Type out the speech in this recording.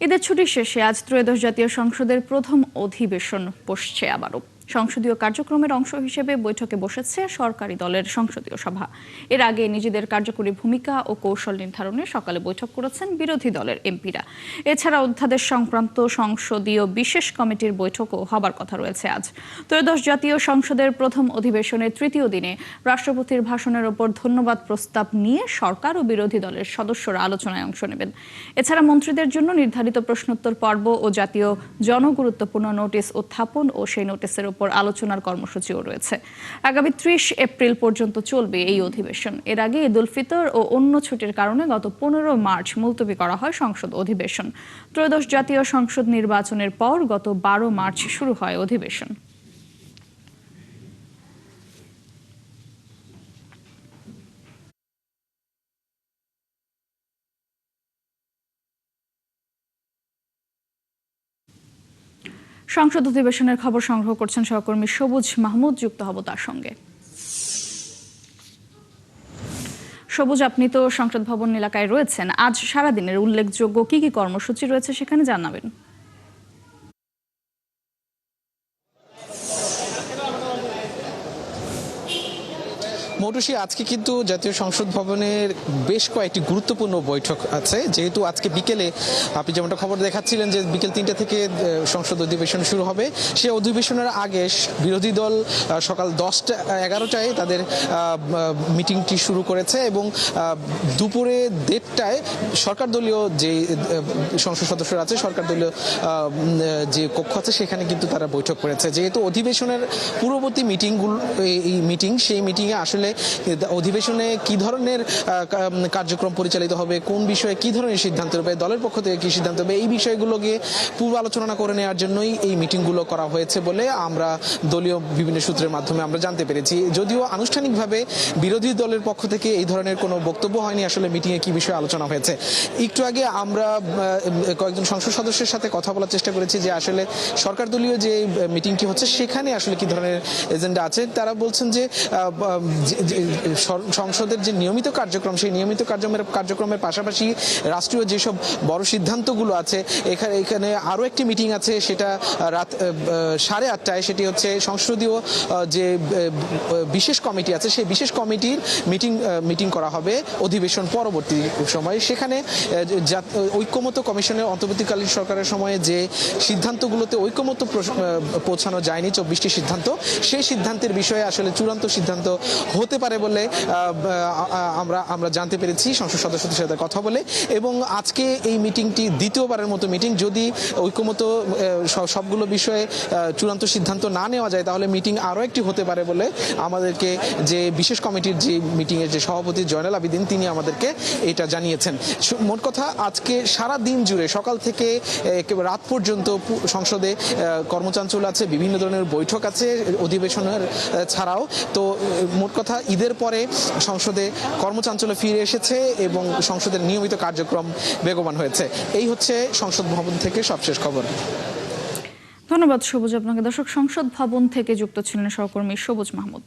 ঈদের ছুটি শেষে আজ ত্রয়োদশ জাতীয় সংসদের প্রথম অধিবেশন বসছে আবারও। সংসদীয় কার্যক্রমের অংশ হিসেবে বৈঠকে বসেছে সরকারি দলের সংসদীয় সভা। এর আগে নিজেদের কার্যকরী ভূমিকা ও কৌশল নির্ধারণে সকালে বৈঠক করেছেন বিরোধী দলের এমপিরা। এছাড়া অধ্যাদেশ সংক্রান্ত সংসদীয় বিশেষ কমিটির বৈঠকও হবার কথা রয়েছে আজ। ত্রয়োদশ জাতীয় সংসদের প্রথম অধিবেশনের তৃতীয় দিনে রাষ্ট্রপতির ভাষণের ওপর ধন্যবাদ প্রস্তাব নিয়ে সরকার ও বিরোধী দলের সদস্যরা আলোচনায় অংশ নেবেন। এছাড়া মন্ত্রীদের জন্য নির্ধারিত প্রশ্নোত্তর পর্ব ও জাতীয় জনগুরুত্বপূর্ণ নোটিশ উত্থাপন ও সেই নোটিশের উপর আলোচনার কর্মসূচিও রয়েছে। আগামী ৩০ এপ্রিল পর্যন্ত চলবে এই অধিবেশন। এর আগে ঈদ উল ফিতর ও অন্য ছুটির কারণে গত ১৫ মার্চ মুলতবি করা হয় সংসদ অধিবেশন। ত্রয়োদশ জাতীয় সংসদ নির্বাচনের পর গত ১২ মার্চ শুরু হয় অধিবেশন। সংসদ অধিবেশনের খবর সংগ্রহ করছেন সহকর্মী সবুজ মাহমুদ, যুক্ত হব তার সঙ্গে। সবুজ, আপনি তো সংসদ ভবন এলাকায় রয়েছেন, আজ সারাদিনের উল্লেখযোগ্য কি কি কর্মসূচি রয়েছে সেখানে জানাবেন। মৌটুসী, আজকে কিন্তু জাতীয় সংসদ ভবনের বেশ কয়েকটি গুরুত্বপূর্ণ বৈঠক আছে। যেহেতু আজকে বিকেলে আপনি যেমনটা খবর দেখাচ্ছিলেন যে বিকেল ৩টা থেকে সংসদ অধিবেশন শুরু হবে, সেই অধিবেশনের আগে বিরোধী দল সকাল ১০টা-১১টায় তাদের মিটিংটি শুরু করেছে এবং দুপুরে ১:৩০টায় সরকার দলীয় যে সংসদ সদস্যরা আছে, সরকার দলীয় যে কক্ষ আছে সেখানে কিন্তু তারা বৈঠক করেছে। যেহেতু অধিবেশনের পূর্ববর্তী মিটিংগুলো সেই মিটিংয়ে আসলে অধিবেশনে কি ধরনের কার্যক্রম পরিচালিত হবে, কোন বিষয়ে কি ধরনের সিদ্ধান্ত হবে, দলের পক্ষ থেকে কি সিদ্ধান্ত হবে, এই বিষয়গুলোকে পূর্ব আলোচনা করে নেওয়ার জন্যই এই মিটিংগুলো করা হয়েছে বলে আমরা দলীয় বিভিন্ন সূত্রের মাধ্যমে আমরা জানতে পেরেছি। যদিও আনুষ্ঠানিকভাবে বিরোধী দলের পক্ষ থেকে এই ধরনের কোনো বক্তব্য হয়নি আসলে মিটিংয়ে কি বিষয়ে আলোচনা হয়েছে। একটু আগে আমরা কয়েকজন সংসদ সদস্যের সাথে কথা বলার চেষ্টা করেছি যে আসলে সরকার দলীয় যে মিটিংটি হচ্ছে সেখানে আসলে কি ধরনের এজেন্ডা আছে। তারা বলছেন যে সংসদের যে নিয়মিত কার্যক্রম, সেই নিয়মিত কার্যক্রমের পাশাপাশি রাষ্ট্রীয় যেসব বড় সিদ্ধান্তগুলো আছে, এখানে আরও একটি মিটিং আছে, সেটা রাত 8:30টায়। সেটি হচ্ছে সংসদীয় যে বিশেষ কমিটি আছে, সেই বিশেষ কমিটির মিটিং করা হবে অধিবেশন পরবর্তী সময়ে। সেখানে ঐক্যমত্য কমিশনের অন্তর্বর্তীকালীন সরকারের সময়ে যে সিদ্ধান্তগুলোতে ঐক্যমত্য পৌঁছানো যায়নি, 24টি সিদ্ধান্ত, সেই সিদ্ধান্তের বিষয়ে আসলে চূড়ান্ত সিদ্ধান্ত হতে পারে বলে আমরা জানতে পেরেছি সংসদ সদস্যদের সাথে কথা বলে। এবং আজকে এই মিটিংটি দ্বিতীয়বারের মতো মিটিং। যদি ঐক্যমত সবগুলো বিষয়ে চূড়ান্ত সিদ্ধান্ত না নেওয়া যায় তাহলে মিটিং আরও একটি হতে পারে বলে আমাদেরকে যে বিশেষ কমিটির যে মিটিংয়ের যে সভাপতি জয়নাল আবেদিন তিনি আমাদেরকে এটা জানিয়েছেন। মোট কথা আজকে সারা দিন জুড়ে সকাল থেকে রাত পর্যন্ত সংসদে কর্মচাঞ্চল্য আছে, বিভিন্ন ধরনের বৈঠক আছে অধিবেশনের ছাড়াও। তো মোট কথা ঈদের পরে সংসদে কর্মচাঞ্চল্য ফিরে এসেছে এবং সংসদের নিয়মিত কার্যক্রম বেগবান হয়েছে। এই হচ্ছে সংসদ ভবন থেকে সবশেষ খবর। ধন্যবাদ সবুজ আপনাকে। দর্শক, সংসদ ভবন থেকে যুক্ত ছিলেন সহকর্মী সবুজ মাহমুদ।